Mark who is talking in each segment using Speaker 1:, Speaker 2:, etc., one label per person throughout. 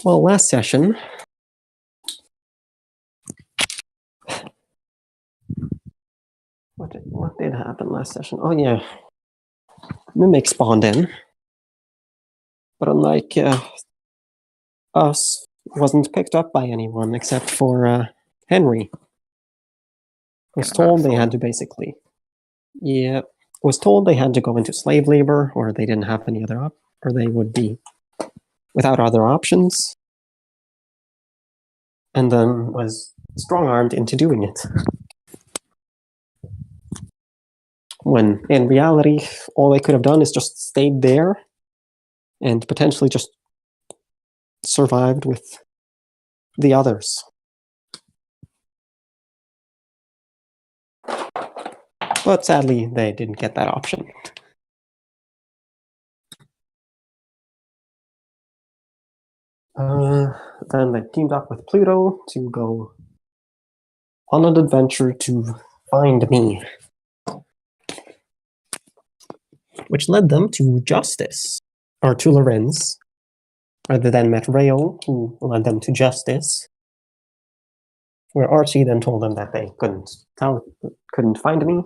Speaker 1: Well, last session, what did happen last session? Oh yeah, Mimic spawned in, but unlike us, wasn't picked up by anyone except for Henry. Was told they had to basically, was told they had to go into slave labor, or they didn't have any other or they would be without other options, and then was strong-armed into doing it. When in reality, all they could have done is just stayed there and potentially just survived with the others. But sadly, they didn't get that option. Then they teamed up with Pluto to go on an adventure to find me, which led them to Justice, or to Lorenz, where they then met Rayo, who led them to Justice, where Archie then told them that they couldn't find me.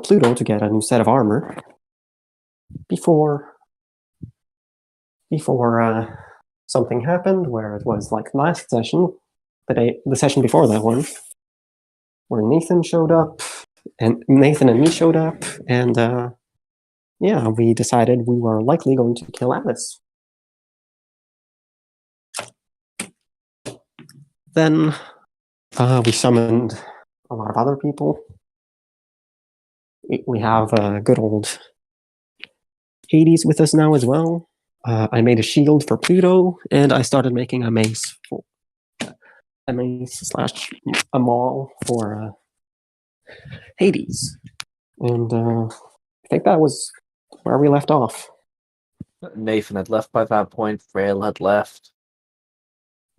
Speaker 1: Pluto to get a new set of armor before something happened, where it was like last session, the session before that one, where Nathan showed up, and Nathan and me showed up, and yeah, we decided we were likely going to kill Alice. Then we summoned a lot of other people. We have good old Hades with us now as well. I made a shield for Pluto, and I started making a mace / a maul for Hades. And I think that was where we left off.
Speaker 2: Nathan had left by that point. Rail had left.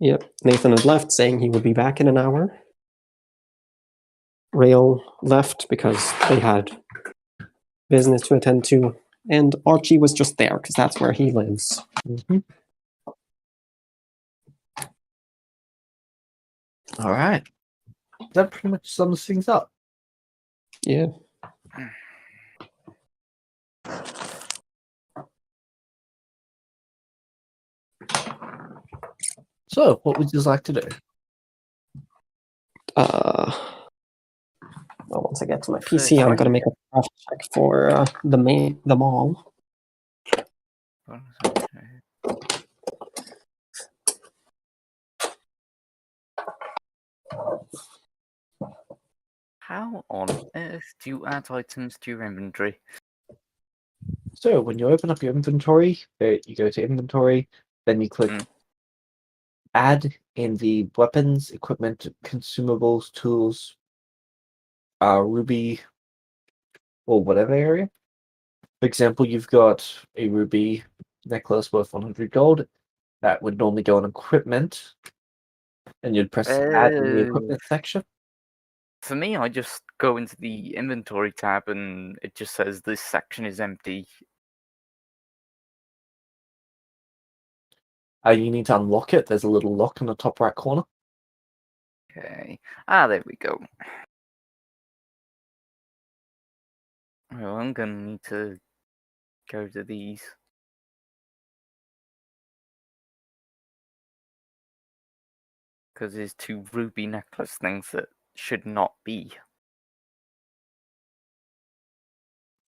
Speaker 1: Yep, Nathan had left, saying he would be back in an hour. Rail left because they had business to attend to, and Archie was just there because that's where he lives.
Speaker 2: Mm-hmm. All right. That pretty much sums things up.
Speaker 1: Yeah.
Speaker 2: So, what would you like to do?
Speaker 1: Well, once I get to my PC, I'm going to make a craft check for the mall.
Speaker 3: How on earth do you add items to your inventory?
Speaker 2: So, when you open up your inventory, you go to inventory, then you click add in the weapons, equipment, consumables, tools, ruby, or whatever area. For example, you've got a ruby necklace worth 100 gold. That would normally go on equipment, and you'd press add in the equipment section.
Speaker 3: For me, I just go into the inventory tab and it just says this section is empty.
Speaker 2: You need to unlock it. There's a little lock in the top right corner.
Speaker 3: Okay. There we go. Well, I'm going to need to go to these. Because there's 2 ruby necklace things that should not be.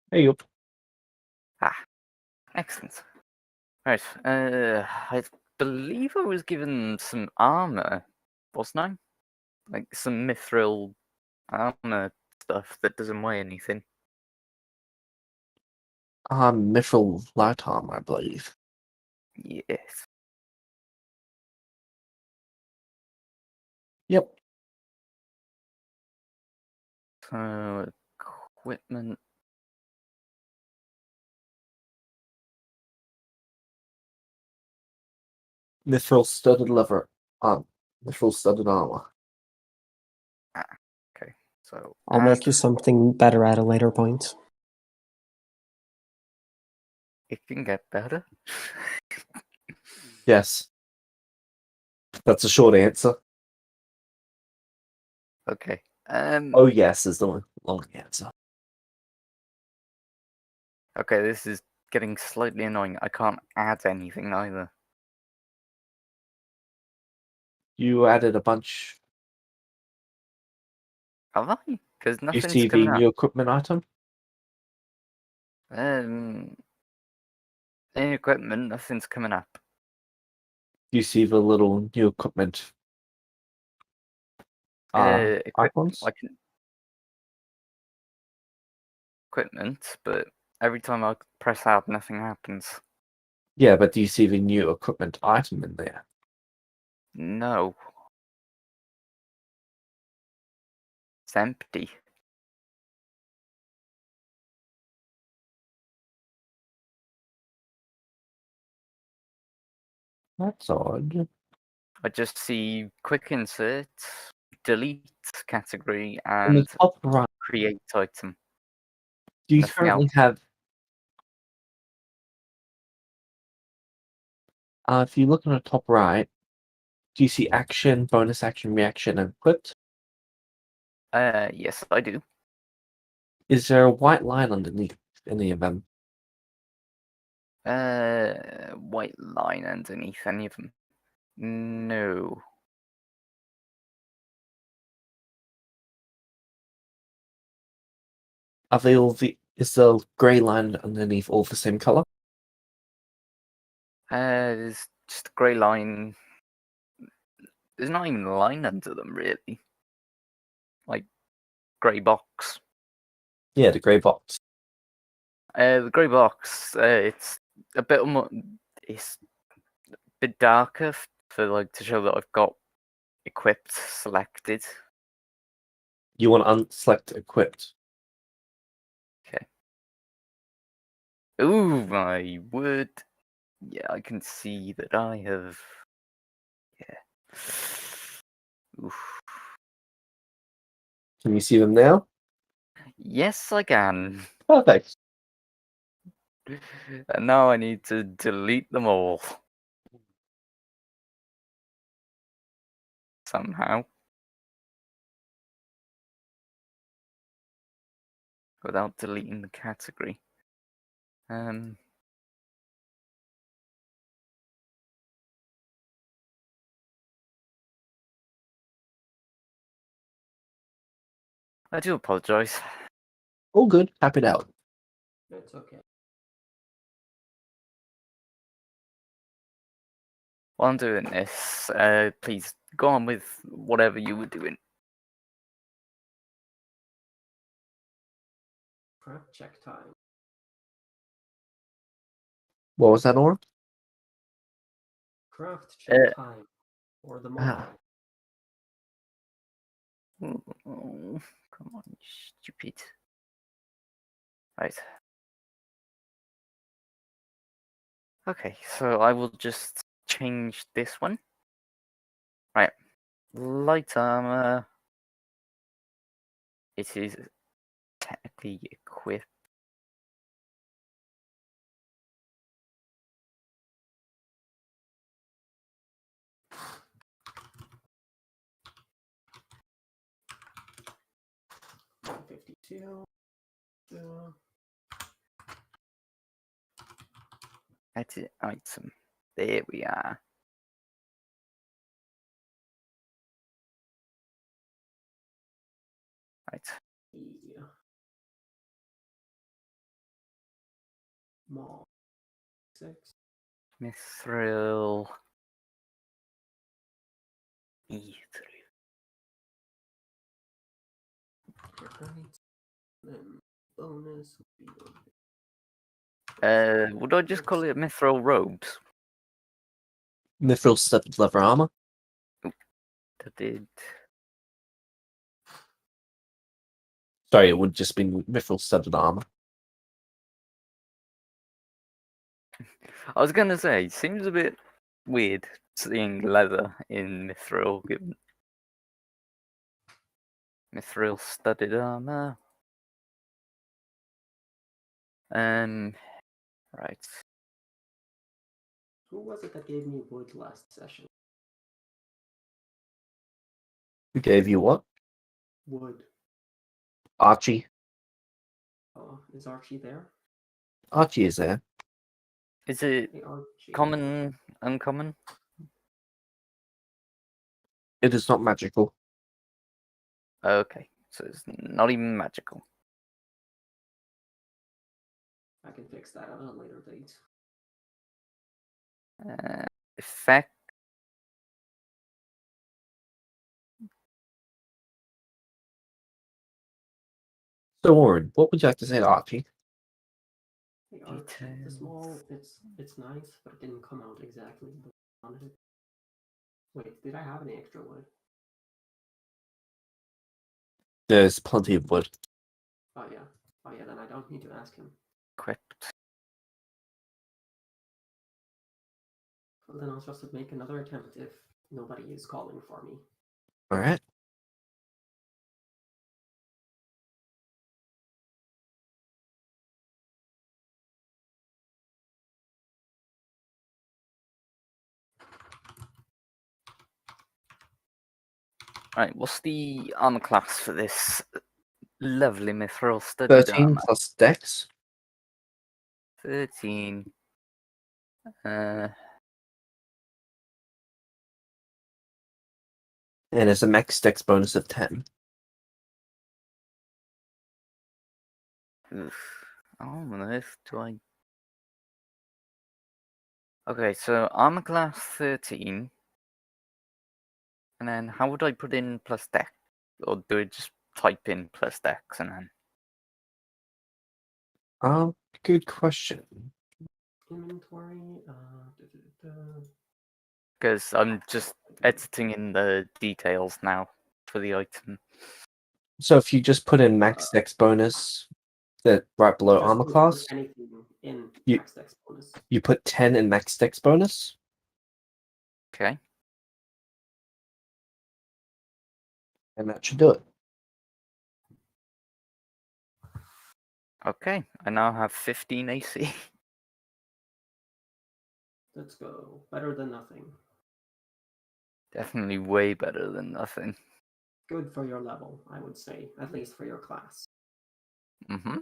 Speaker 2: There you go.
Speaker 3: Excellent. Right. I believe I was given some armor, wasn't I? Like some mithril armor stuff that doesn't weigh anything.
Speaker 2: Mithril light armor, I believe.
Speaker 3: Yes.
Speaker 2: Yep.
Speaker 3: So, equipment.
Speaker 2: Mithril studded leather. Mithril studded armor.
Speaker 3: Okay. So
Speaker 1: I'll make you something better at a later point.
Speaker 3: It can get better.
Speaker 2: Yes. That's a short answer.
Speaker 3: Okay.
Speaker 2: Oh, yes is the long answer.
Speaker 3: Okay, this is getting slightly annoying. I can't add anything either.
Speaker 2: You added a bunch.
Speaker 3: Have I? Because
Speaker 2: You
Speaker 3: nothing's
Speaker 2: see the
Speaker 3: coming up.
Speaker 2: new equipment item?
Speaker 3: In equipment, nothing's coming up.
Speaker 2: You see the little new equipment icons?
Speaker 3: I can equipment, but every time I press add, nothing happens.
Speaker 2: Yeah, but do you see the new equipment item in there?
Speaker 3: No. It's empty.
Speaker 2: That's odd.
Speaker 3: I just see quick insert, delete category,
Speaker 2: In the
Speaker 3: and
Speaker 2: top right,
Speaker 3: create item.
Speaker 2: do you
Speaker 3: Nothing
Speaker 2: currently
Speaker 3: else.
Speaker 2: have... if you look on the top right, do you see action, bonus action, reaction, and equipped?
Speaker 3: Yes, I do.
Speaker 2: Is there a white line underneath any of them?
Speaker 3: White line underneath any of them. No.
Speaker 2: Are they all is the grey line underneath all the same color?
Speaker 3: There's just a grey line. There's not even a line under them, really. Like, grey box.
Speaker 2: Yeah, the grey box.
Speaker 3: The grey box, it's a bit more. It's a bit darker for like to show that I've got equipped selected.
Speaker 2: You want to unselect equipped.
Speaker 3: Okay. Ooh, my word. Yeah, I can see that I have. Yeah. Oof.
Speaker 2: Can you see them now?
Speaker 3: Yes, I can.
Speaker 2: Perfect.
Speaker 3: And now I need to delete them all. Somehow. Without deleting the category. I do apologise.
Speaker 2: All good. Tap it out.
Speaker 1: It's okay.
Speaker 3: While I'm doing this, please go on with whatever you were doing.
Speaker 1: Craft check time.
Speaker 2: What was that, Nora?
Speaker 1: Craft check time. For the
Speaker 2: Ah.
Speaker 3: Oh, come on, you stupid. Right. Okay, so I will just change this one. Right. Light armor. It is technically equipped.
Speaker 1: $52.
Speaker 3: Edit item. There we are. Right.
Speaker 1: Yeah. Mall. 6.
Speaker 3: Mithril. E3.
Speaker 1: Right. Then bonus would be
Speaker 3: Would I just call it mithril robes?
Speaker 2: Mithril studded leather armor.
Speaker 3: That did.
Speaker 2: Sorry, it would just be mithril studded armor.
Speaker 3: I was gonna say, seems a bit weird seeing leather in mithril, given mithril studded armor. Right.
Speaker 1: Who was it that gave me wood last session?
Speaker 2: Who gave you what?
Speaker 1: Wood.
Speaker 2: Archie.
Speaker 1: Oh, is Archie there?
Speaker 2: Archie is there.
Speaker 3: Is it
Speaker 1: Hey, Archie.
Speaker 3: common, uncommon?
Speaker 2: It is not magical.
Speaker 3: Okay, so it's not even magical.
Speaker 1: I can fix that at a later date.
Speaker 3: Effect.
Speaker 2: So, Warren, what would you like to say to Archie?
Speaker 1: Hey, Archie, the small, it's nice, but it didn't come out exactly the way I wanted it. Wait, did I have any extra wood?
Speaker 2: There's plenty of wood.
Speaker 1: Oh yeah. Oh yeah, then I don't need to ask him.
Speaker 3: Equipped.
Speaker 1: Well, then I'll just make another attempt if nobody is calling for me.
Speaker 2: Alright.
Speaker 3: Right, what's the armor class for this lovely mithril studded
Speaker 2: 13
Speaker 3: armor?
Speaker 2: plus dex.
Speaker 3: 13.
Speaker 2: And it's a max dex bonus of 10.
Speaker 3: Oof. How on earth do I... Okay, so armor class 13. And then how would I put in plus dex? Or do I just type in plus dex and then...
Speaker 2: Good question.
Speaker 1: Inventory,
Speaker 3: Because I'm just editing in the details now for the item.
Speaker 2: So if you just put in max dex bonus, that right below
Speaker 1: just
Speaker 2: armor
Speaker 1: don't
Speaker 2: class,
Speaker 1: put anything in
Speaker 2: You-
Speaker 1: max dex bonus.
Speaker 2: you put 10 in max dex bonus,
Speaker 3: Okay.
Speaker 2: and that should do it.
Speaker 3: Okay, I now have 15 AC.
Speaker 1: Let's go. Better than nothing.
Speaker 3: Definitely way better than nothing.
Speaker 1: Good for your level, I would say, at least for your class.
Speaker 3: Mm-hmm.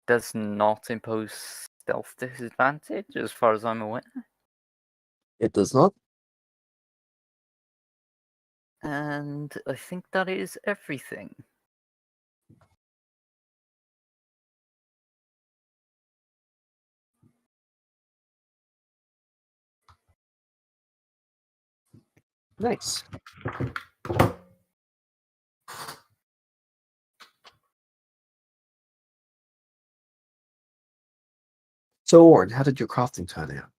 Speaker 3: Does not impose stealth disadvantage, as far as I'm aware.
Speaker 2: It does not.
Speaker 3: And I think that is everything.
Speaker 2: Nice. So, Warren, how did your crafting turn out?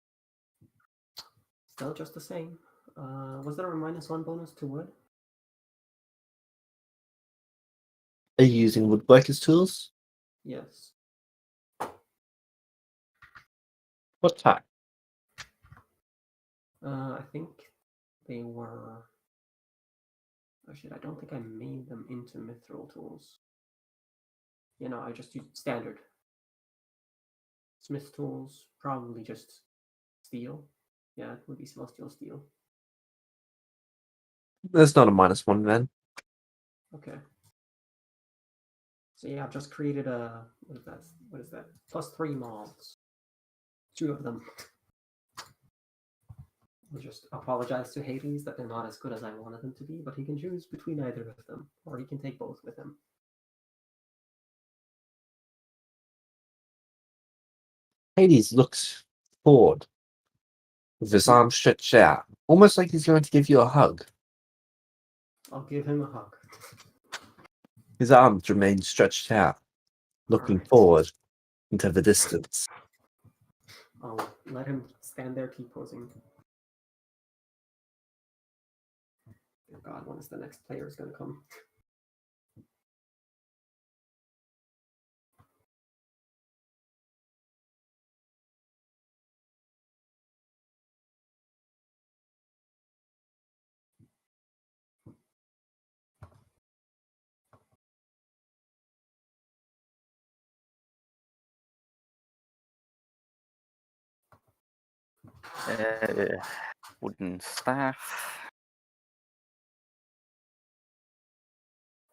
Speaker 1: Still just the same. Was there a -1 bonus to wood?
Speaker 2: Are you using woodworker's tools?
Speaker 1: Yes.
Speaker 2: What type?
Speaker 1: I think they were... Oh shit, I don't think I made them into mithril tools. You know, I just used standard. Smith tools, probably just steel. Yeah, it would be celestial steel.
Speaker 2: There's not a -1 then.
Speaker 1: Okay. So yeah, I've just created a... What is that? What is that? +3 mobs. 2 of them. I'll just apologize to Hades that they're not as good as I wanted them to be, but he can choose between either of them, or he can take both with him.
Speaker 2: Hades looks forward with his arms stretched out, almost like he's going to give you a hug.
Speaker 1: I'll give him a hug.
Speaker 2: His arms remain stretched out, looking
Speaker 1: Alright.
Speaker 2: forward into the distance.
Speaker 1: I'll let him stand there T-posing. Oh god, when is the next player is going to come?
Speaker 3: Wooden staff.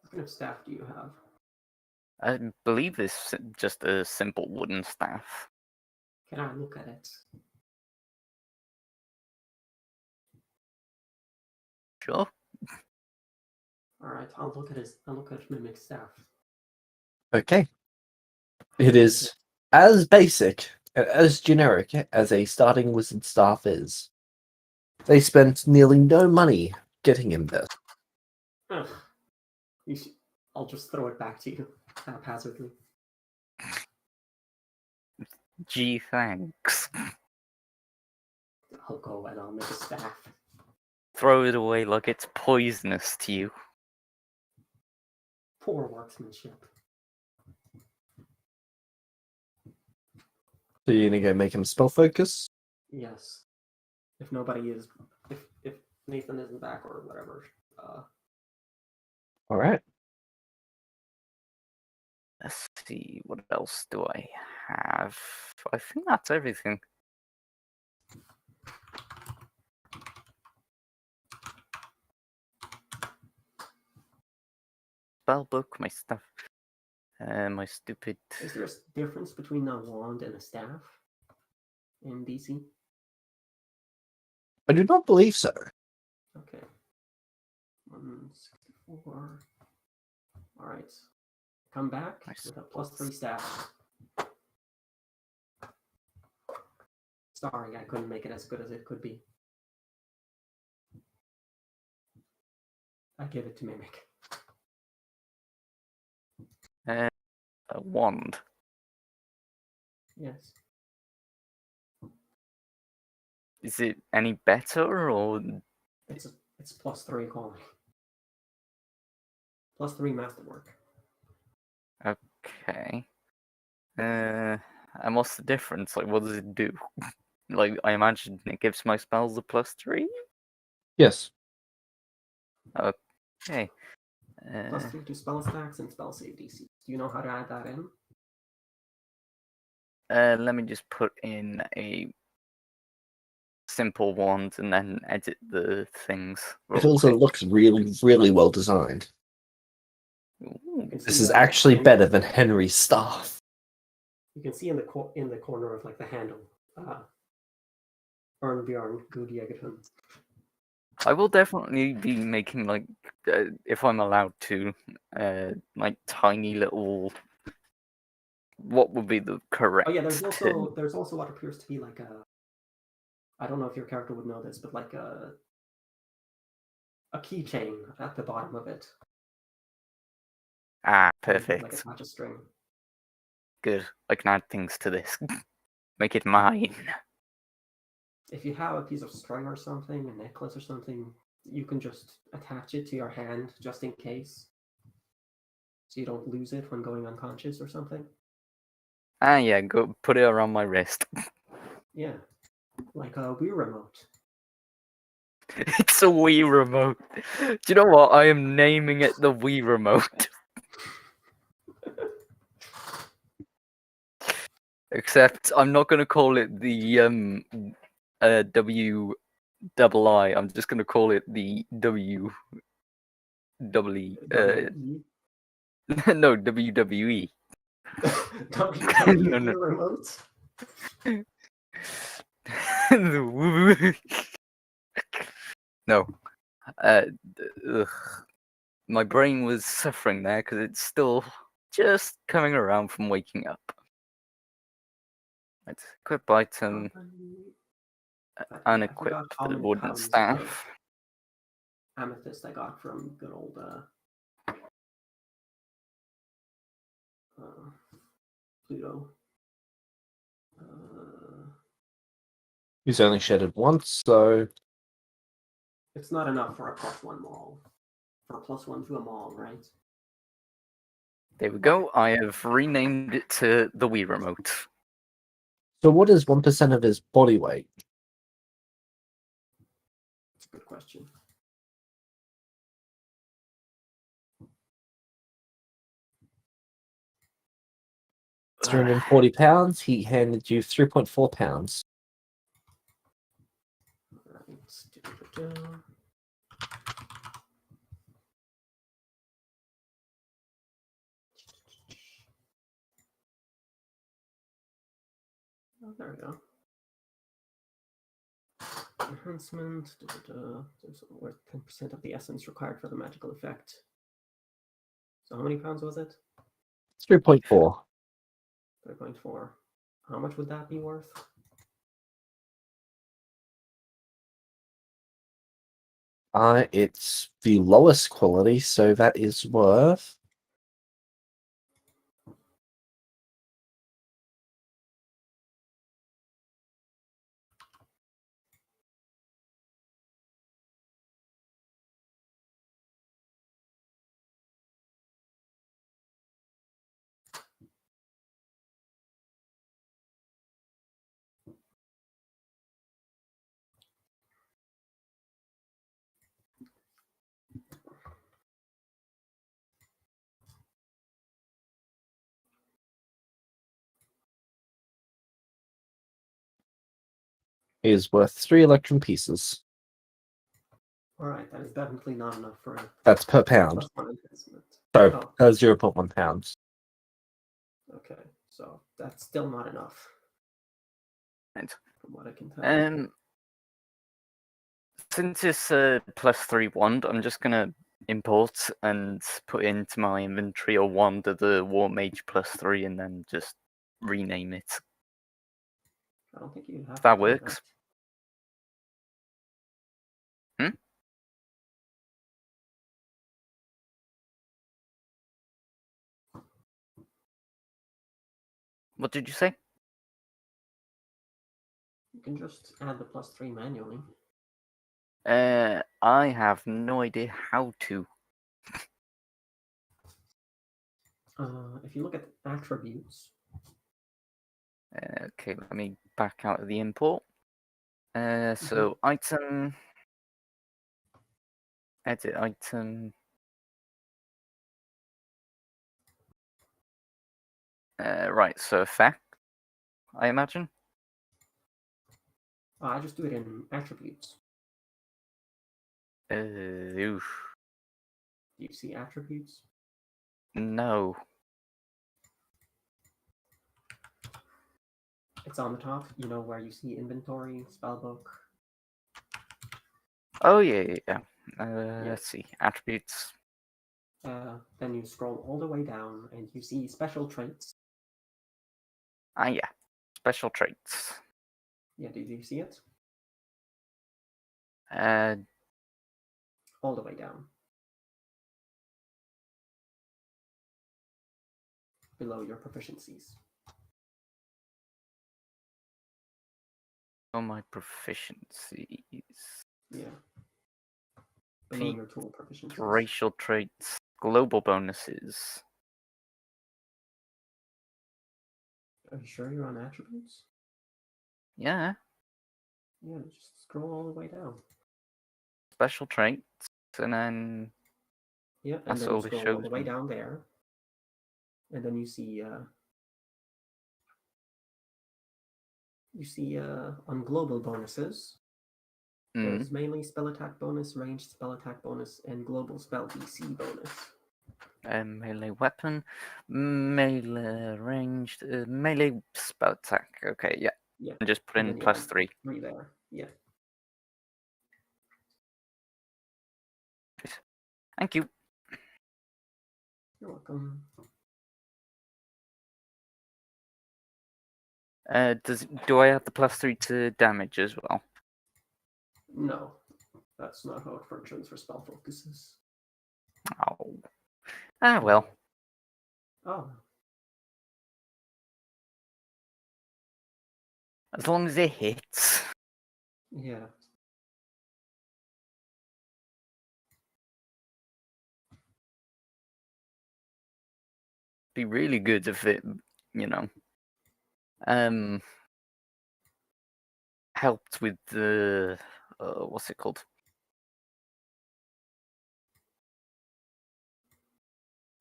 Speaker 1: What kind of staff do you have?
Speaker 3: I believe it's just a simple wooden staff.
Speaker 1: Can I look at it?
Speaker 3: Sure.
Speaker 1: Alright, I'll look at Mimic's staff.
Speaker 2: Okay. It is as basic and as generic as a starting wizard staff is. They spent nearly no money getting him this.
Speaker 1: Ugh. I'll just throw it back to you haphazardly.
Speaker 3: Gee, thanks.
Speaker 1: I'll go and I'll make a staff.
Speaker 3: Throw it away like it's poisonous to you.
Speaker 1: Poor workmanship.
Speaker 2: So you're gonna go make him spell focus?
Speaker 1: Yes. If nobody is, if Nathan isn't back or whatever.
Speaker 2: Alright.
Speaker 3: Let's see, what else do I have? I think that's everything. Spellbook, my stuff. My stupid.
Speaker 1: Is there a difference between a wand and a staff in DC?
Speaker 2: I do not believe so.
Speaker 1: Okay. 164. Alright. Come back with a +3 staff. Sorry, I couldn't make it as good as it could be. I give it to Mimic.
Speaker 3: A wand.
Speaker 1: Yes.
Speaker 3: Is it any better or?
Speaker 1: It's +3 quality. +3 masterwork.
Speaker 3: Okay. And what's the difference? Like, what does it do? Like, I imagine it gives my spells a +3?
Speaker 2: Yes.
Speaker 3: Okay.
Speaker 1: +3 to spell stacks and spell save DC. Do you know how to add that in?
Speaker 3: Let me just put in a simple wand and then edit the things.
Speaker 2: It also looks really, really well designed.
Speaker 3: Ooh,
Speaker 2: This is actually better than Henry's staff.
Speaker 1: You can see in the corner of like the handle, Bjorn Gudjeggen.
Speaker 3: I will definitely be making like, if I'm allowed to, like tiny little. What would be the correct?
Speaker 1: Oh yeah, there's also what appears to be like a. I don't know if your character would know this, but like a keychain at the bottom of it.
Speaker 3: Ah,
Speaker 1: Like
Speaker 3: perfect.
Speaker 1: attach a string.
Speaker 3: Good. I can add things to this. Make it mine.
Speaker 1: If you have a piece of string or something, a necklace or something, you can just attach it to your hand just in case. So you don't lose it when going unconscious or something.
Speaker 3: Ah, yeah, go put it around my wrist.
Speaker 1: Yeah. Like a Wii remote.
Speaker 3: It's a Wii remote. Do you know what? I am naming it the Wii remote. Except I'm not going to call it the W double I. I'm just going to call it the W double E. No, WWE.
Speaker 1: WWE remote.
Speaker 3: No. My brain was suffering there because it's still just coming around from waking up. Let's equip item, unequip the wooden staff.
Speaker 1: Amethyst I got from good old Pluto.
Speaker 2: He's only shedded once, so
Speaker 1: It's not enough for a +1 maul. For a +1 to a maul, right?
Speaker 3: There we go. I have renamed it to the Wii remote.
Speaker 2: so what is 1% of his body weight?
Speaker 1: That's a good question.
Speaker 2: £340. He handed you 3.4 pounds.
Speaker 1: Oh, there we go. Enhancement. There's worth 10% of the essence required for the magical effect. So how many pounds was it?
Speaker 2: 3.4.
Speaker 1: 3.4. How much would that be worth?
Speaker 2: It's the lowest quality, so that is worth. Is worth 3 electrum pieces.
Speaker 1: Alright, that is definitely not enough for
Speaker 2: That's per pound.
Speaker 1: +1 enhancement.
Speaker 2: So,
Speaker 1: Oh,
Speaker 2: 0.1 pounds.
Speaker 1: okay. So that's still not enough.
Speaker 3: Right.
Speaker 1: From what I can tell.
Speaker 3: Since it's a +3 wand, I'm just gonna import and put into my inventory a wand of the War Mage +3 and then just rename it.
Speaker 1: I don't think you have
Speaker 3: If that
Speaker 1: to do
Speaker 3: works. Hmm? What did you say?
Speaker 1: You can just add the +3 manually.
Speaker 3: I have no idea how to.
Speaker 1: If you look at attributes,
Speaker 3: Okay, let me back out of the import. So item, edit item. Right, so effect, I imagine.
Speaker 1: I just do it in attributes.
Speaker 3: Oof.
Speaker 1: Do you see attributes?
Speaker 3: No.
Speaker 1: It's on the top, you know, where you see inventory, spellbook.
Speaker 3: Oh yeah.
Speaker 1: Yeah.
Speaker 3: Let's see, attributes.
Speaker 1: Then you scroll all the way down and you see special traits.
Speaker 3: Ah yeah, special traits.
Speaker 1: Yeah, do you see it?
Speaker 3: All
Speaker 1: the way down. Below your proficiencies.
Speaker 3: my proficiencies.
Speaker 1: Yeah. Below your tool proficiencies.
Speaker 3: Racial traits, global bonuses.
Speaker 1: Are you sure you're on attributes?
Speaker 3: Yeah,
Speaker 1: Yeah, just scroll all the way down.
Speaker 3: special traits, and then
Speaker 1: Yeah, and
Speaker 3: that's
Speaker 1: then you
Speaker 3: all it
Speaker 1: scroll all
Speaker 3: shows
Speaker 1: the way
Speaker 3: me.
Speaker 1: down there. And then you see on global bonuses, there's melee spell attack bonus, ranged spell attack bonus, and global spell DC bonus.
Speaker 3: Melee weapon, melee ranged, melee spell attack. Okay, yeah.
Speaker 1: Yeah.
Speaker 3: And just put in
Speaker 1: then,
Speaker 3: +3.
Speaker 1: 3 there. Yeah.
Speaker 3: Thank you.
Speaker 1: You're welcome.
Speaker 3: Do I add the +3 to damage as well?
Speaker 1: No, that's not how it functions for spell focuses.
Speaker 3: Oh. Ah well.
Speaker 1: Oh,
Speaker 3: As long as it hits.
Speaker 1: yeah.
Speaker 3: Be really good if it, you know, helped with the what's it called?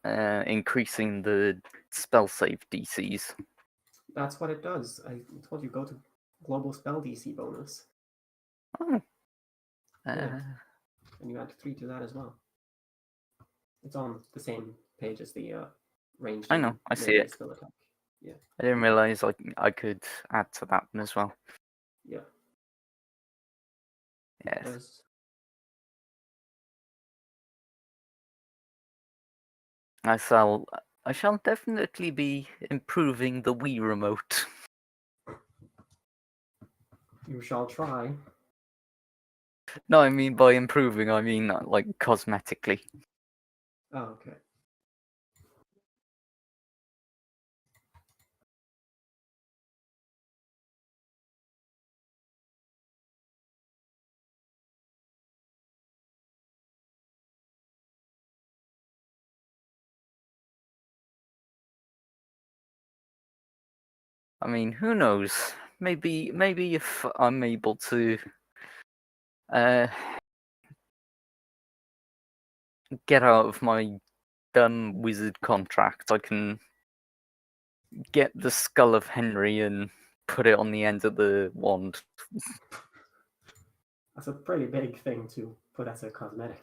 Speaker 3: Increasing the spell save DCs.
Speaker 1: That's what it does. I told you, go to global spell DC bonus.
Speaker 3: Oh.
Speaker 1: Yeah. And you add 3 to that as well. It's on the same page as the ranged.
Speaker 3: I know,
Speaker 1: and
Speaker 3: I see
Speaker 1: melee
Speaker 3: it.
Speaker 1: spell attack. Yeah.
Speaker 3: I didn't realize I could add to that one as well.
Speaker 1: Yeah.
Speaker 3: Yes.
Speaker 1: Does.
Speaker 3: I shall definitely be improving the Wii remote.
Speaker 1: You shall try.
Speaker 3: No, I mean by improving, I mean like cosmetically.
Speaker 1: Oh, okay.
Speaker 3: I mean, who knows? Maybe if I'm able to get out of my dumb wizard contract, I can get the skull of Henry and put it on the end of the wand.
Speaker 1: That's a pretty big thing to put as a cosmetic.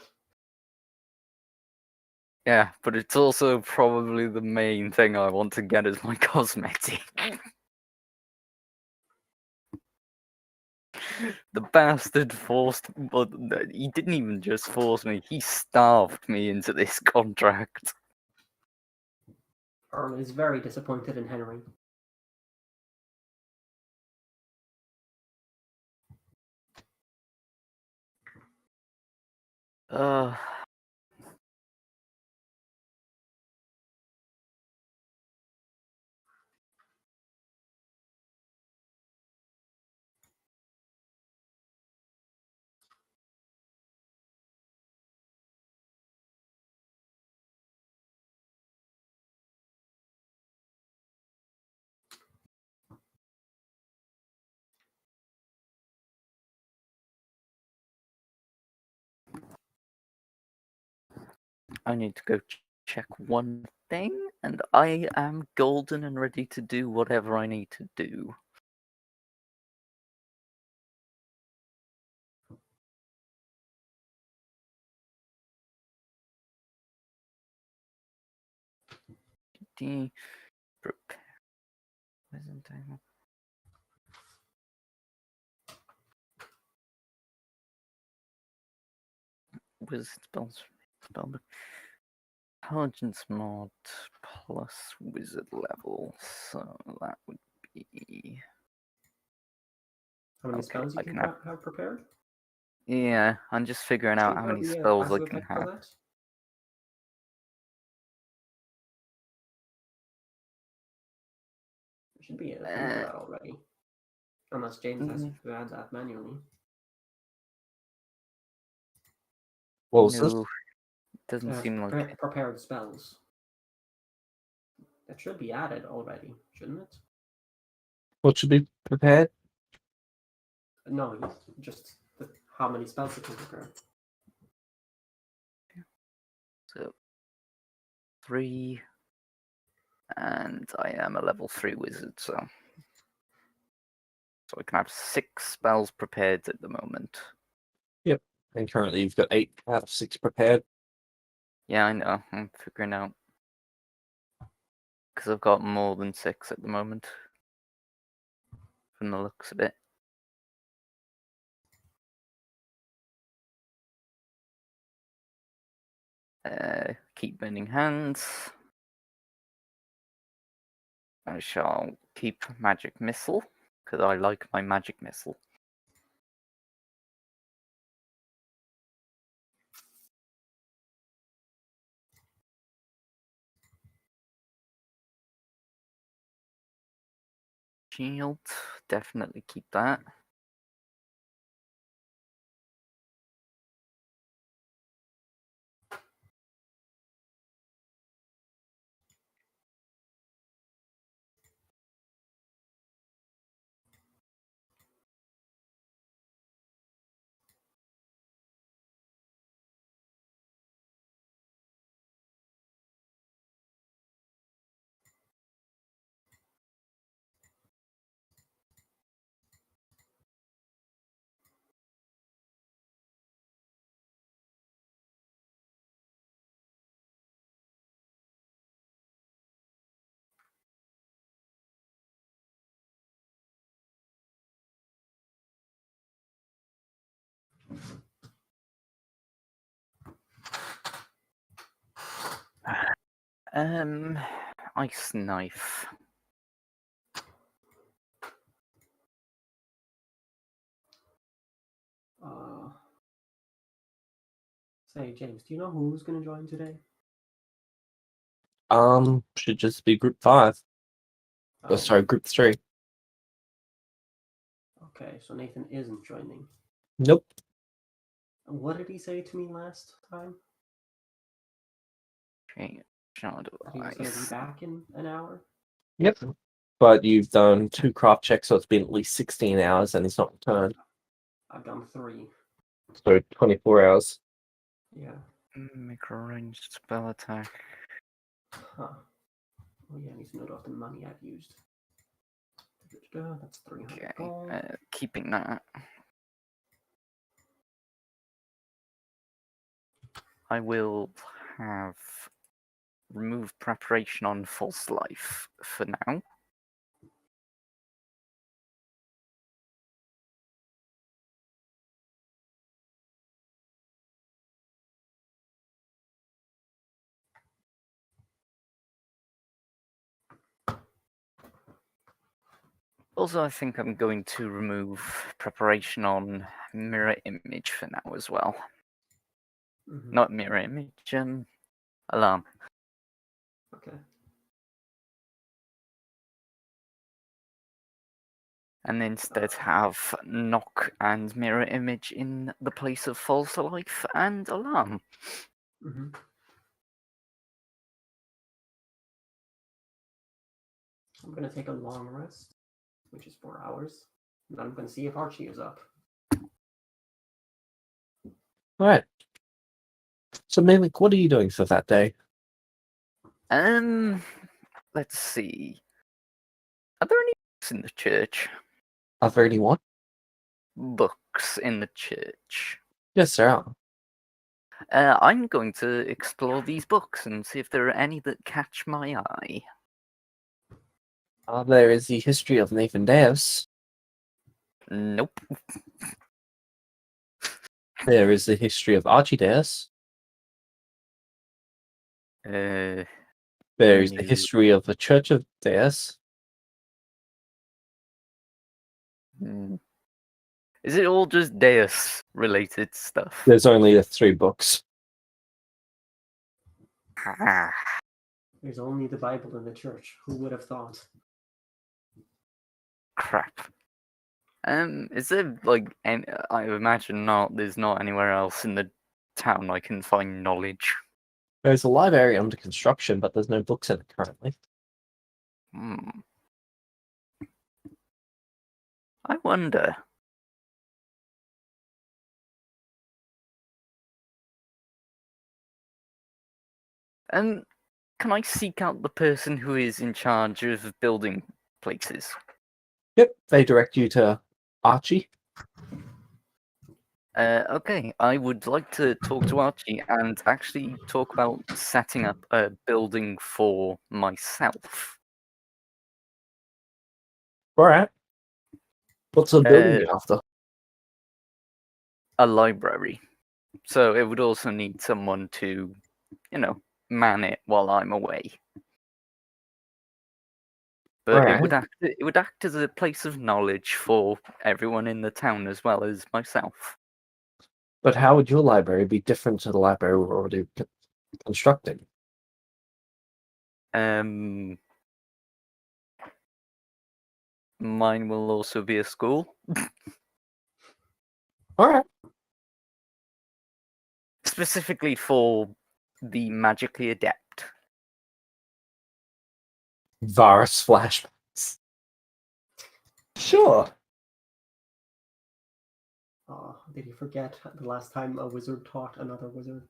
Speaker 3: Yeah, but it's also probably the main thing I want to get as my cosmetic. The bastard forced. Well, he didn't even just force me, he starved me into this contract.
Speaker 1: Earl is very disappointed in Henry.
Speaker 3: Uh, I need to go check one thing, and I am golden and ready to do whatever I need to do. Prepare. Wasn't I? Wizard spells. Spell intelligence mod plus wizard level, so that would be.
Speaker 1: How many
Speaker 3: Okay,
Speaker 1: spells you
Speaker 3: I
Speaker 1: can
Speaker 3: can have.
Speaker 1: have prepared?
Speaker 3: Yeah, I'm just figuring out
Speaker 1: Should
Speaker 3: how
Speaker 1: there
Speaker 3: many
Speaker 1: be a
Speaker 3: spells I
Speaker 1: passive
Speaker 3: can
Speaker 1: effect for
Speaker 3: have.
Speaker 1: that? There should be a thing for that already. Unless James has to add that manually.
Speaker 2: What was this?
Speaker 3: No, it doesn't seem like.
Speaker 1: Prepared spells. That should be added already, shouldn't it?
Speaker 2: What should be prepared?
Speaker 1: No, just how many spells you can prepare.
Speaker 3: So 3, and I am a level 3 wizard, so I can have 6 spells prepared at the moment.
Speaker 2: Yep. And currently you've got 8 out of 6 prepared.
Speaker 3: Yeah, I know. I'm figuring out because I've got more than 6 at the moment, from the looks of it. Keep burning hands. I shall keep magic missile because I like my magic missile. Shield, definitely keep that. Ice knife.
Speaker 1: Say, James, do you know who's going to join today?
Speaker 2: Should just be group 5. Oh, sorry, group 3.
Speaker 1: Okay, so Nathan isn't joining.
Speaker 2: Nope.
Speaker 1: What did he say to me last time?
Speaker 3: Okay, shard of
Speaker 1: That he was going to be
Speaker 3: ice.
Speaker 1: back in an hour?
Speaker 2: Yep. But you've done 2 craft checks, so it's been at least 16 hours, and he's not returned.
Speaker 1: I've done 3.
Speaker 2: So 24 hours.
Speaker 1: Yeah.
Speaker 3: Micro-ranged spell attack.
Speaker 1: Huh. Oh yeah, I need to note off the money I've used. That's 300
Speaker 3: Okay,
Speaker 1: gold.
Speaker 3: keeping that. I will have remove preparation on false life for now. Also, I think I'm going to remove preparation on mirror image for now as well.
Speaker 1: Mm-hmm.
Speaker 3: Not mirror image, alarm.
Speaker 1: Okay.
Speaker 3: And instead have knock and mirror image in the place of false life and alarm.
Speaker 1: Mm-hmm. I'm going to take a long rest, which is 4 hours. And I'm going to see if Archie is up.
Speaker 2: Alright. So, Malik, what are you doing for that day?
Speaker 3: Let's see. Are there any books in the church?
Speaker 2: Are there any what?
Speaker 3: Books in the church.
Speaker 2: Yes, there are.
Speaker 3: I'm going to explore these books and see if there are any that catch my eye.
Speaker 2: There is the history of Nathan Deus.
Speaker 3: Nope.
Speaker 2: There is the history of Archie Deus.
Speaker 3: Uh,
Speaker 2: There is the
Speaker 3: No.
Speaker 2: history of the Church of Deus.
Speaker 3: hmm. Is it all just Deus related stuff?
Speaker 2: There's only the 3 books.
Speaker 3: Ah,
Speaker 1: There's only the Bible in the church. Who would have thought?
Speaker 3: crap. Is there like I imagine not. There's not anywhere else in the town I can find knowledge.
Speaker 2: There's a library under construction, but there's no books in it currently.
Speaker 3: Hmm. I wonder. Can I seek out the person who is in charge of building places?
Speaker 2: Yep, they direct you to Archie.
Speaker 3: Okay, I would like to talk to Archie and actually talk about setting up a building for myself.
Speaker 2: Alright. What sort of building are you after?
Speaker 3: A library. So it would also need someone to, man it while I'm away. But it would act as a place of knowledge for everyone in the town as well as myself.
Speaker 2: But how would your library be different to the library we're already constructing?
Speaker 3: Mine will also be a school.
Speaker 2: Alright.
Speaker 3: Specifically for the magically adept.
Speaker 2: Varus flashbacks. Sure.
Speaker 1: Did you forget the last time a wizard taught another wizard?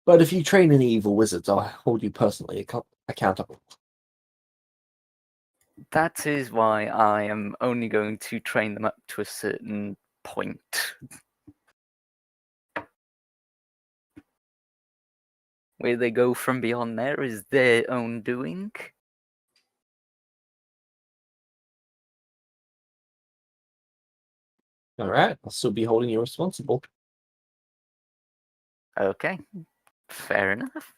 Speaker 2: But if you train any evil wizards, I'll hold you personally accountable.
Speaker 3: That is why I am only going to train them up to a certain point. Where they go from beyond there is their own doing.
Speaker 2: All right, I'll still be holding you responsible.
Speaker 3: Okay, fair enough.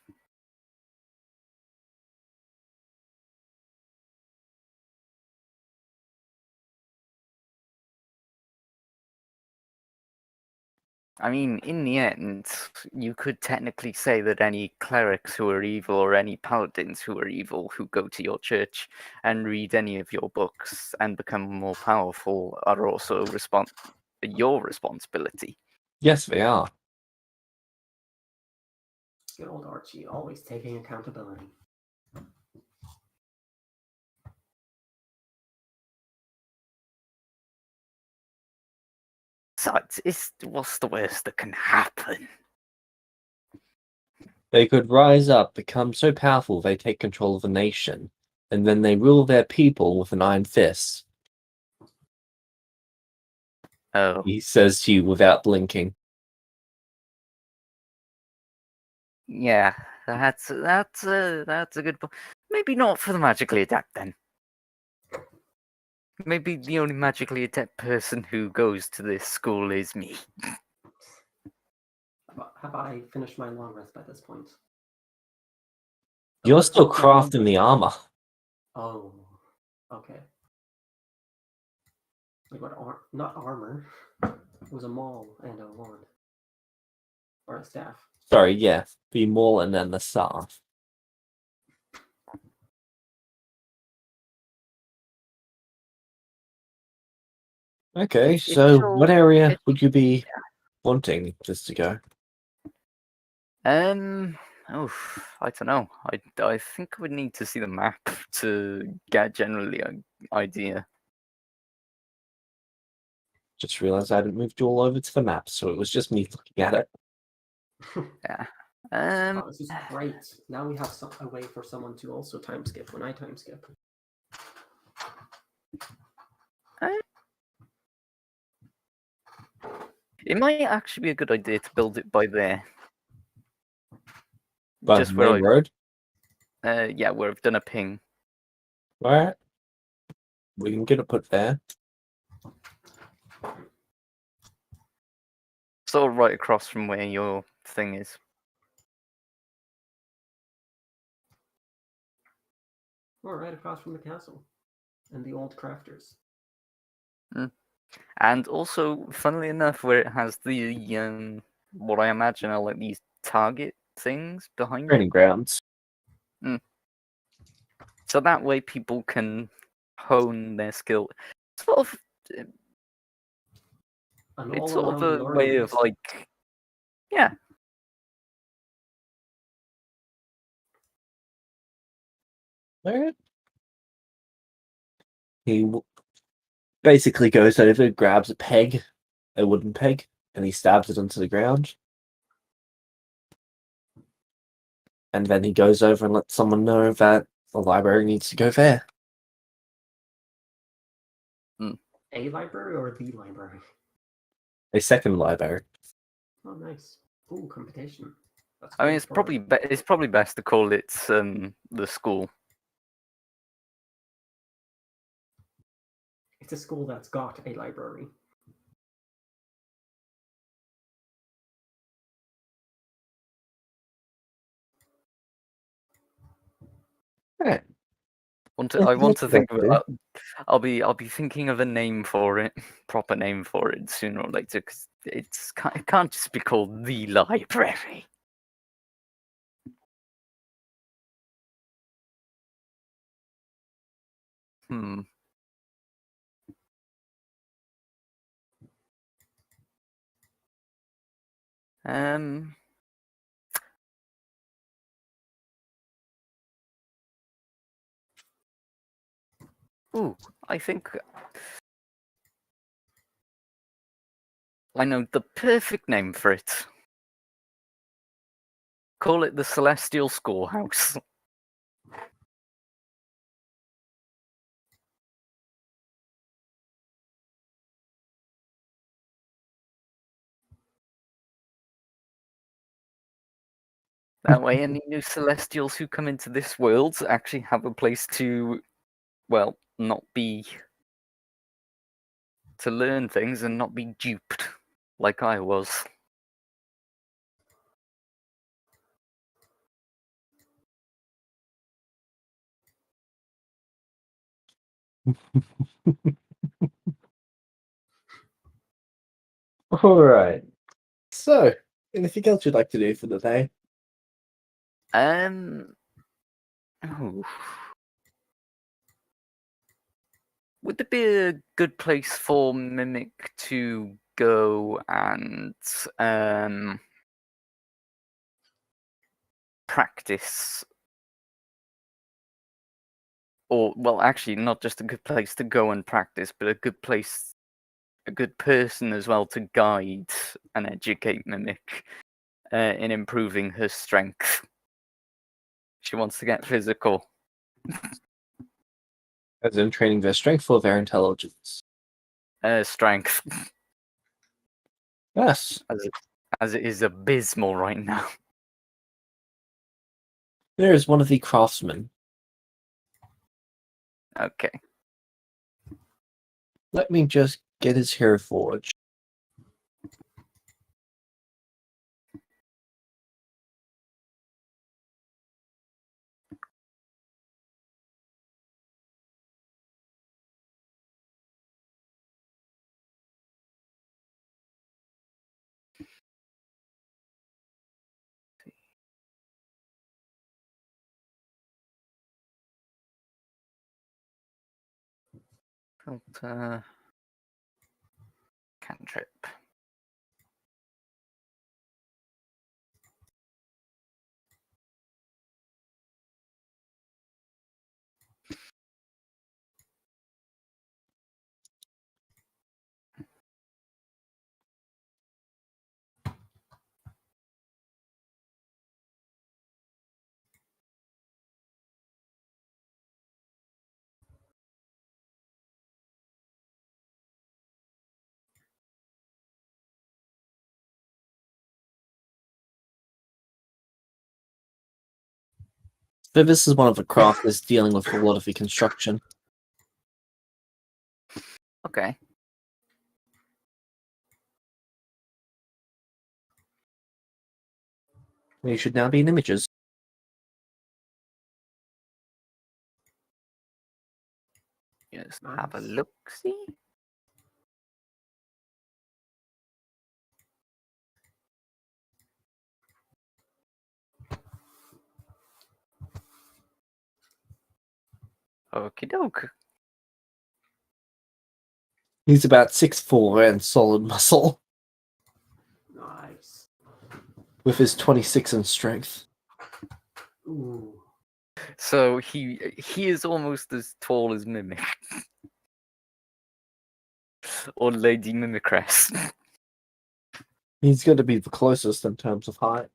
Speaker 3: I mean, in the end, you could technically say that any clerics who are evil or any paladins who are evil who go to your church and read any of your books and become more powerful are also your responsibility.
Speaker 2: Yes, they are.
Speaker 1: Good old Archie, always taking accountability.
Speaker 3: So what's the worst that can happen?
Speaker 2: They could rise up, become so powerful they take control of a nation, and then they rule their people with an iron fist.
Speaker 3: Oh,
Speaker 2: He says to you without blinking.
Speaker 3: yeah, that's a good point. Maybe not for the magically adept then. Maybe the only magically adept person who goes to this school is me.
Speaker 1: Have I finished my long rest by this point?
Speaker 2: You're
Speaker 1: Let's
Speaker 2: still
Speaker 1: hope my long
Speaker 2: crafting the armor.
Speaker 1: Oh, okay. Like what? Not armor. It was a maul and a wand. Or a staff.
Speaker 2: Sorry, yeah, the maul and then the staff. Okay,
Speaker 3: It's
Speaker 2: so
Speaker 3: sure-
Speaker 2: what area
Speaker 3: it-
Speaker 2: would you be wanting this to go?
Speaker 3: Oh, I don't know. I think I would need to see the map to get generally an idea.
Speaker 2: Just realized I hadn't moved you all over to the map, so it was just me looking at it.
Speaker 3: Yeah.
Speaker 1: Oh, this is great. Now we have a way for someone to also time skip when I time skip.
Speaker 3: It might actually be a good idea to build it by there.
Speaker 2: By
Speaker 3: Just
Speaker 2: the
Speaker 3: where
Speaker 2: main road?
Speaker 3: yeah, where I've done a ping.
Speaker 2: Alright. We can get it put there.
Speaker 3: Sort of right across from where your thing is.
Speaker 1: Or right across from the castle. And the old crafters.
Speaker 3: And also, funnily enough, where it has the what I imagine are like these target things behind
Speaker 2: Training
Speaker 3: it.
Speaker 2: grounds.
Speaker 3: So that way people can hone their skill. Sort of,
Speaker 1: An
Speaker 3: it's sort of
Speaker 1: all-around
Speaker 3: a
Speaker 1: learning
Speaker 3: way of
Speaker 1: district.
Speaker 3: like, yeah.
Speaker 2: Alright. He basically goes over, grabs a peg, a wooden peg, and he stabs it into the ground. And then he goes over and lets someone know that the library needs to go there.
Speaker 1: A library or the library?
Speaker 2: A second library.
Speaker 1: Oh, nice. Ooh, competition. That's
Speaker 3: I mean,
Speaker 1: good
Speaker 3: it's
Speaker 1: for-
Speaker 3: probably best to call it the school.
Speaker 1: It's a school that's got a library.
Speaker 2: Right.
Speaker 3: I want to think of it.
Speaker 2: Exactly.
Speaker 3: I'll be thinking of a name for it, proper name for it sooner or later, because it can't just be called the library. Hmm. Um. Ooh, I think I know the perfect name for it. Call it the Celestial Schoolhouse. That way, any new Celestials who come into this world actually have a place to, well, not be to learn things and not be duped, like I was.
Speaker 2: All right. So, anything else you'd like to do for the day?
Speaker 3: Oh. Would there be a good place for Mimic to go and practice? Or, well, actually, not just a good place to go and practice, but a good place, a good person as well to guide and educate Mimic in improving her strength. She wants to get physical.
Speaker 2: As in training their strength or their intelligence?
Speaker 3: Strength,
Speaker 2: Yes.
Speaker 3: as it is abysmal right now.
Speaker 2: There is one of the craftsmen.
Speaker 3: Okay.
Speaker 2: Let me just get his hair forged.
Speaker 3: Filter. Cantrip.
Speaker 2: So this is one of the crafters dealing with a lot of the construction.
Speaker 3: Okay.
Speaker 2: You should now be in images.
Speaker 3: Just have a
Speaker 1: Nice.
Speaker 3: look. See. Okie doke.
Speaker 2: He's about 6'4" and solid muscle,
Speaker 1: Nice.
Speaker 2: with his 26 in strength.
Speaker 1: Ooh.
Speaker 3: So he is almost as tall as Mimic. Or Lady Mimicress.
Speaker 2: He's going to be the closest in terms of height.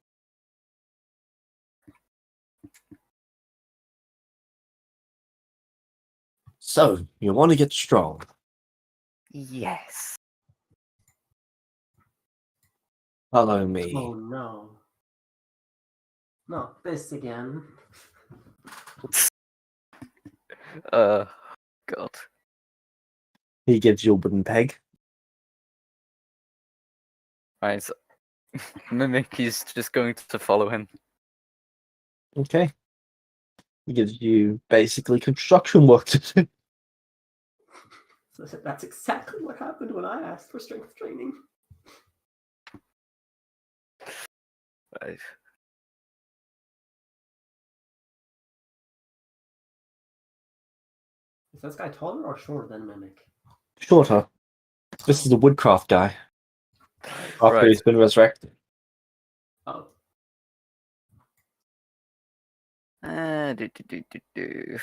Speaker 2: So, you want to get strong.
Speaker 3: Yes.
Speaker 2: Follow me.
Speaker 1: Oh no. Not this again.
Speaker 3: God.
Speaker 2: He gives you a wooden peg.
Speaker 3: Right. So Mimic is just going to follow him.
Speaker 2: Okay. He gives you basically construction work to do.
Speaker 1: So that's exactly what happened when I asked for strength training.
Speaker 3: Right.
Speaker 1: Is this guy taller or shorter than Mimic?
Speaker 2: Shorter. This is the woodcraft guy. After
Speaker 3: Right.
Speaker 2: he's been resurrected.
Speaker 1: Oh.
Speaker 3: Do.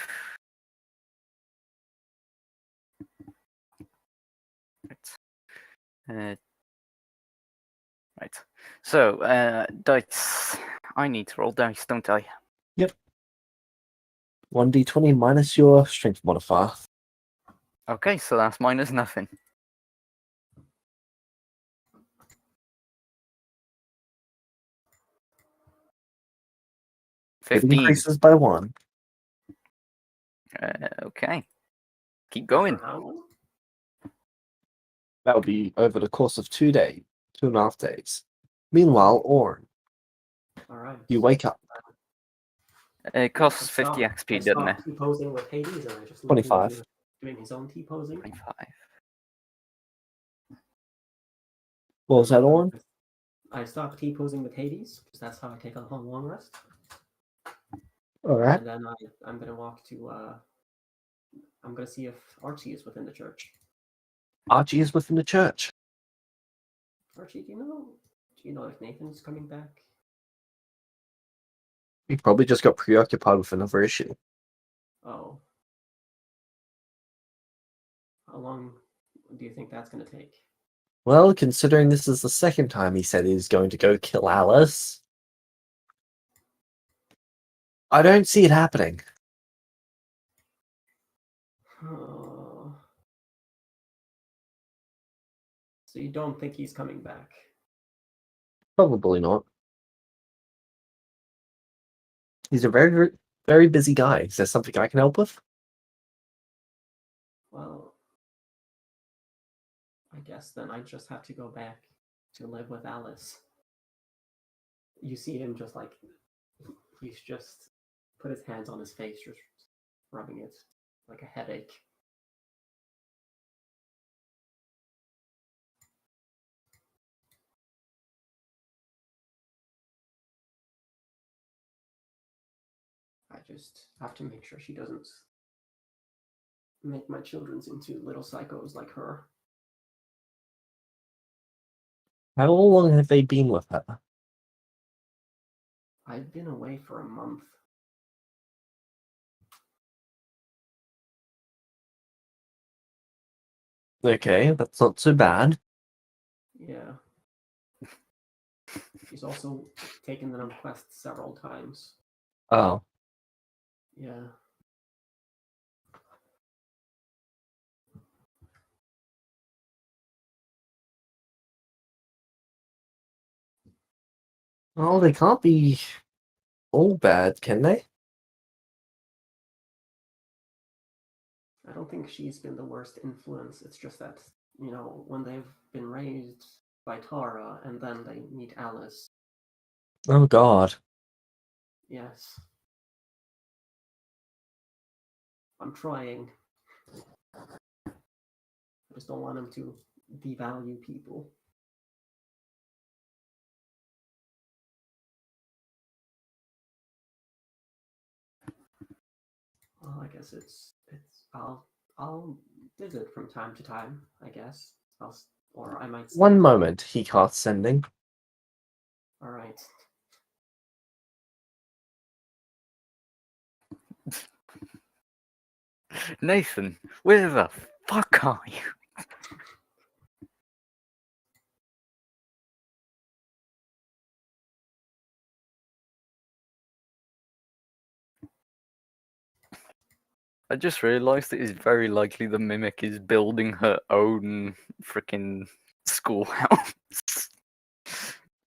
Speaker 3: Right. Right. So, dice. I need to roll dice, don't I?
Speaker 2: 1d20 minus your strength modifier.
Speaker 3: Okay, so that's minus nothing.
Speaker 2: It
Speaker 3: 15.
Speaker 2: increases by 1.
Speaker 3: Okay. Keep going.
Speaker 1: How?
Speaker 2: That'll be over the course of 2 days, 2.5 days. Meanwhile, Orn,
Speaker 1: All right.
Speaker 2: you wake up.
Speaker 3: It costs 50 XP, doesn't it?
Speaker 1: T-posing with Hades, and I just
Speaker 2: 25.
Speaker 1: doing his own T-posing.
Speaker 3: 25.
Speaker 2: What was that, Orn?
Speaker 1: I stopped T-posing with Hades because that's how I take a long rest.
Speaker 2: All right.
Speaker 1: And then I'm gonna walk to. I'm gonna see if Archie is within the church.
Speaker 2: Archie is within the church.
Speaker 1: Archie, do you know if Nathan's coming back?
Speaker 2: He probably just got preoccupied with another issue.
Speaker 1: Oh. How long do you think that's gonna take?
Speaker 2: Well, considering this is the second time he said he's going to go kill Alice, I don't see it happening.
Speaker 1: Oh. So you don't think he's coming back?
Speaker 2: Probably not. He's a very, very busy guy. Is there something I can help with?
Speaker 1: Well, I guess then I just have to go back to live with Alice. You see him just like, he's just put his hands on his face, just rubbing it like a headache. I just have to make sure she doesn't make my children into little psychos like her.
Speaker 2: How long have they been with her?
Speaker 1: I've been away for a month.
Speaker 2: Okay, that's not so bad.
Speaker 1: Yeah. She's also taken them on quests several times.
Speaker 2: Oh.
Speaker 1: Yeah.
Speaker 2: Well, they can't be all bad, can they?
Speaker 1: I don't think she's been the worst influence. It's just that, when they've been raised by Tara and then they meet Alice.
Speaker 2: Oh, God.
Speaker 1: Yes. I'm trying. I just don't want them to devalue people. Well, I guess I'll visit from time to time, I guess. Or I might.
Speaker 2: One moment, he casts sending.
Speaker 1: All right.
Speaker 3: Nathan, where the fuck are you? I just realised it is very likely the Mimic is building her own freaking schoolhouse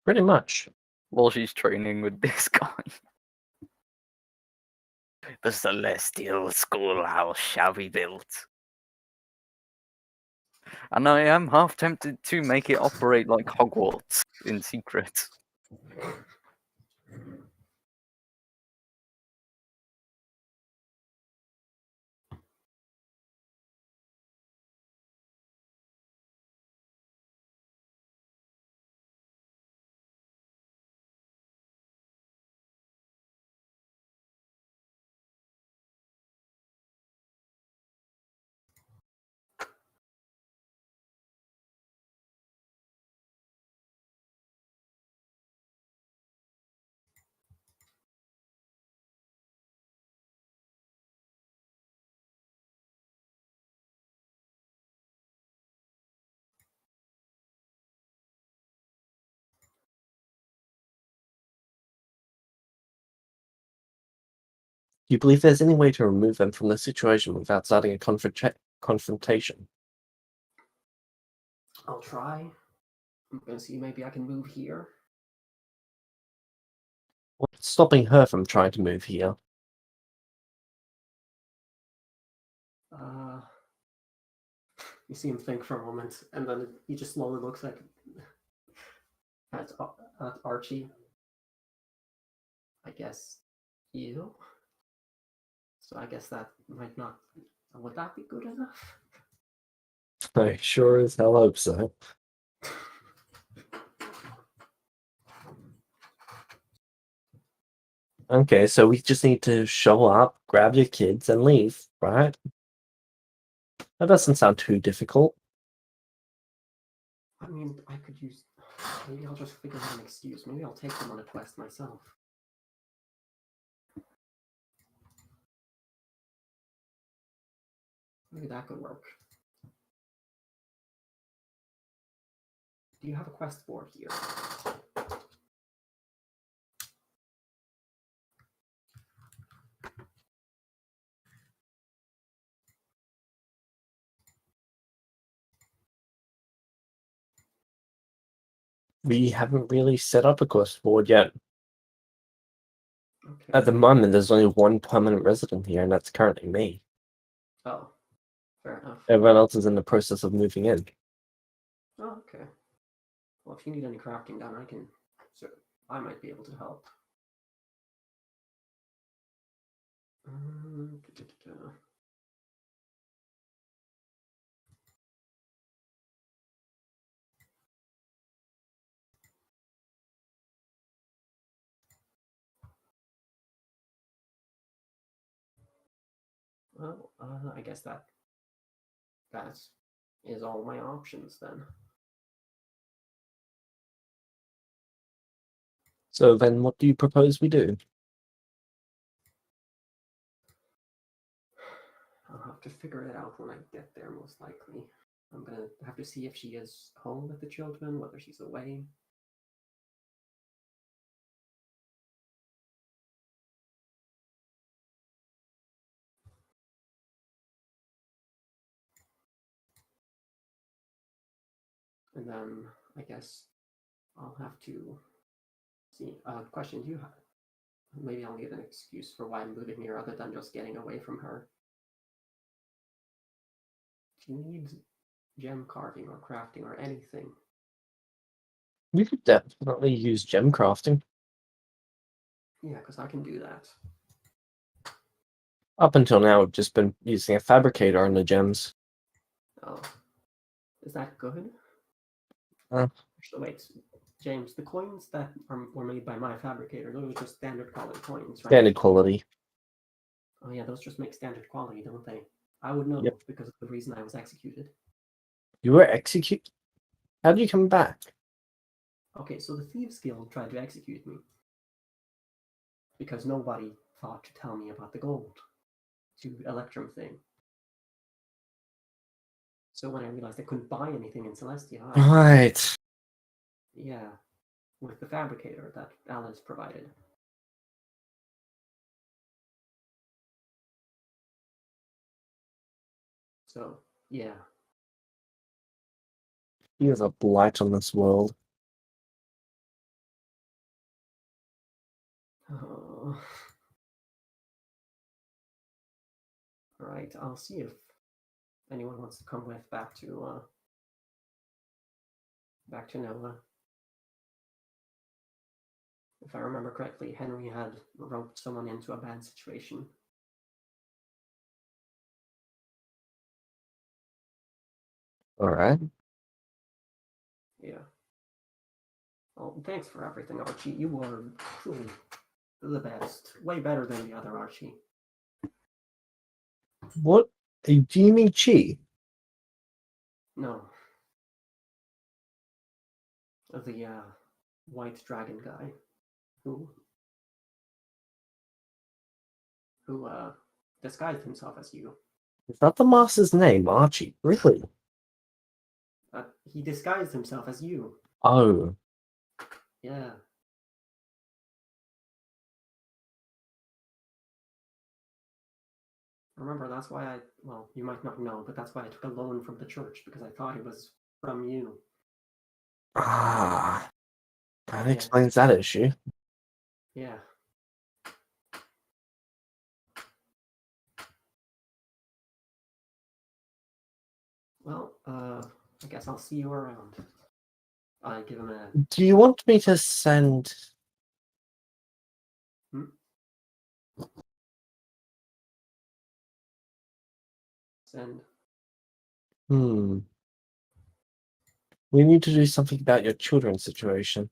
Speaker 2: Pretty much.
Speaker 3: while she's training with this guy. The celestial schoolhouse shall be built. And I am half tempted to make it operate like Hogwarts in secret.
Speaker 2: Do you believe there's any way to remove them from the situation without starting a confrontation?
Speaker 1: I'll try. I'm gonna see maybe I can move here.
Speaker 2: What's stopping her from trying to move here?
Speaker 1: You see him think for a moment, and then he just slowly looks at Archie. I guess you. So I guess that might not. Would that be good enough?
Speaker 2: I sure as hell hope so. Okay, so we just need to show up, grab your kids, and leave, right? That doesn't sound too difficult.
Speaker 1: I mean, I could use. Maybe I'll just figure out an excuse. Maybe I'll take them on a quest myself. Maybe that could work. Do you have a quest board here?
Speaker 2: We haven't really set up a quest board yet.
Speaker 1: Okay.
Speaker 2: At the moment, there's only one permanent resident here, and that's currently me.
Speaker 1: Oh, fair enough.
Speaker 2: Everyone else is in the process of moving in.
Speaker 1: Oh, okay. Well, if you need any crafting done, I can. So I might be able to help. Da-da-da. Well, I guess that is all my options then.
Speaker 2: So then what do you propose we do?
Speaker 1: I'll have to figure it out when I get there, most likely. I'm gonna have to see if she is home with the children, whether she's away. And then I guess I'll have to see. Question: do you have? Maybe I'll need an excuse for why I'm moving here, other than just getting away from her. Do you need gem carving or crafting or anything?
Speaker 2: We could definitely use gem crafting.
Speaker 1: Yeah, because I can do that.
Speaker 2: Up until now, we've just been using a fabricator on the gems.
Speaker 1: Oh, is that good?
Speaker 2: Uh.
Speaker 1: So wait, James, the coins that were made by my fabricator, those are just standard quality coins, right?
Speaker 2: Standard quality.
Speaker 1: Oh yeah, those just make standard quality, don't they? I would know
Speaker 2: Yep.
Speaker 1: because of the reason I was executed.
Speaker 2: You were executed? How did you come back?
Speaker 1: Okay, so the Thieves Guild tried to execute me. Because nobody thought to tell me about the gold to Electrum thing. So when I realized I couldn't buy anything in Celestia,
Speaker 2: Right.
Speaker 1: yeah, with the fabricator that Alice provided. So, yeah.
Speaker 2: He is a blight on this world.
Speaker 1: Oh. Alright, I'll see if anyone wants to come with back to Noah. If I remember correctly, Henry had roped someone into a bad situation.
Speaker 2: Alright.
Speaker 1: Yeah. Well, thanks for everything, Archie. You were truly the best. Way better than the other Archie.
Speaker 2: What? Do you mean Chi?
Speaker 1: No. The white dragon guy who disguised himself as you.
Speaker 2: Is that the master's name, Archie? Really?
Speaker 1: He disguised himself as you.
Speaker 2: Oh.
Speaker 1: Yeah. Remember, that's why well, you might not know, but that's why I took a loan from the church, because I thought it was from you.
Speaker 2: Ah. That
Speaker 1: Yeah.
Speaker 2: explains that issue.
Speaker 1: Yeah. Well, I guess I'll see you around. I give him a
Speaker 2: Do you want me to send?
Speaker 1: send.
Speaker 2: We need to do something about your children's situation.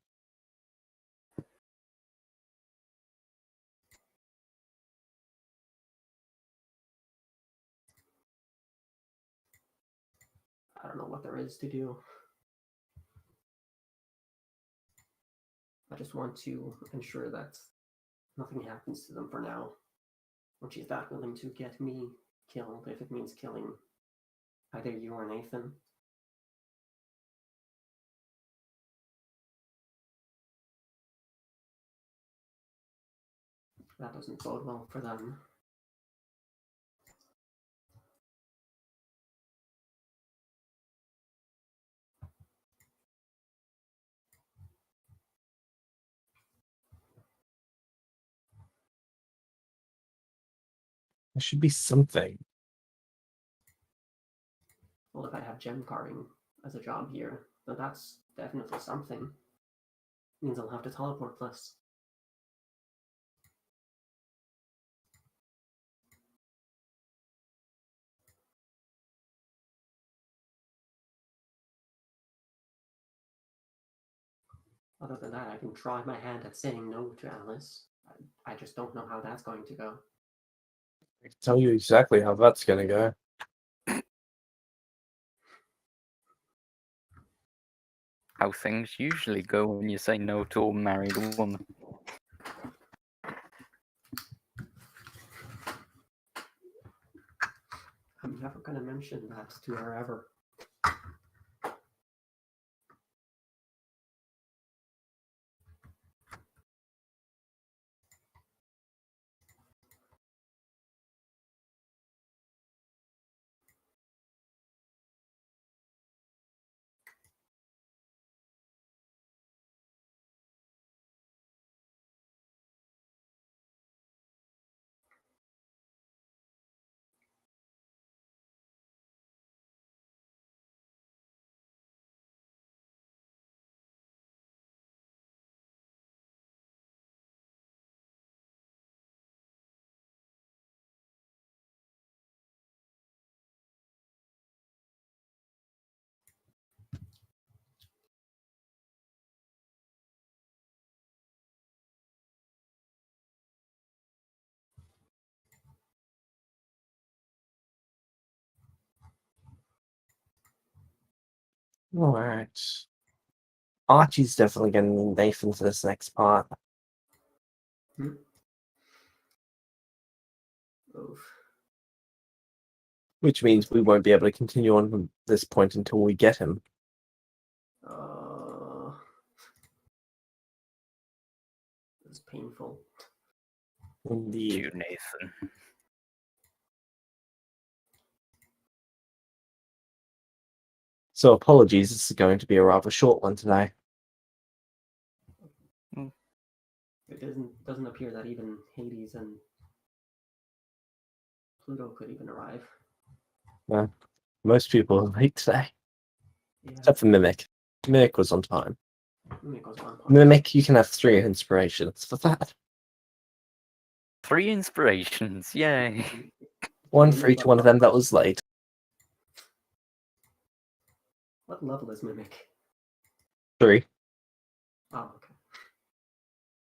Speaker 1: I don't know what there is to do. I just want to ensure that nothing happens to them for now. When she's that willing to get me killed, if it means killing either you or Nathan. That doesn't bode well for them.
Speaker 2: There should be something.
Speaker 1: Well, if I have gem carving as a job here, then that's definitely something. Means I'll have to teleport less. Other than that, I can try my hand at saying no to Alice. I just don't know how that's going to go.
Speaker 2: I can tell you exactly how that's going to go.
Speaker 3: How things usually go when you say no to a married woman.
Speaker 1: I'm never going to mention that to her ever.
Speaker 2: All right. Archie's definitely going to need Nathan for this next part.
Speaker 1: Oof.
Speaker 2: Which means we won't be able to continue on from this point until we get him.
Speaker 1: It's painful.
Speaker 2: Indeed.
Speaker 3: You, Nathan.
Speaker 2: So apologies, this is going to be a rather short one today.
Speaker 1: It doesn't appear that even Hades and Pluto could even arrive.
Speaker 2: Yeah. Most people are late today.
Speaker 1: Yeah.
Speaker 2: Except for Mimic. Mimic was on time.
Speaker 1: Mimic was one point.
Speaker 2: Mimic, you can have 3 inspirations for that.
Speaker 3: 3 inspirations, yay.
Speaker 2: One for each one of them that was late.
Speaker 1: What level is Mimic?
Speaker 2: 3.
Speaker 1: Oh,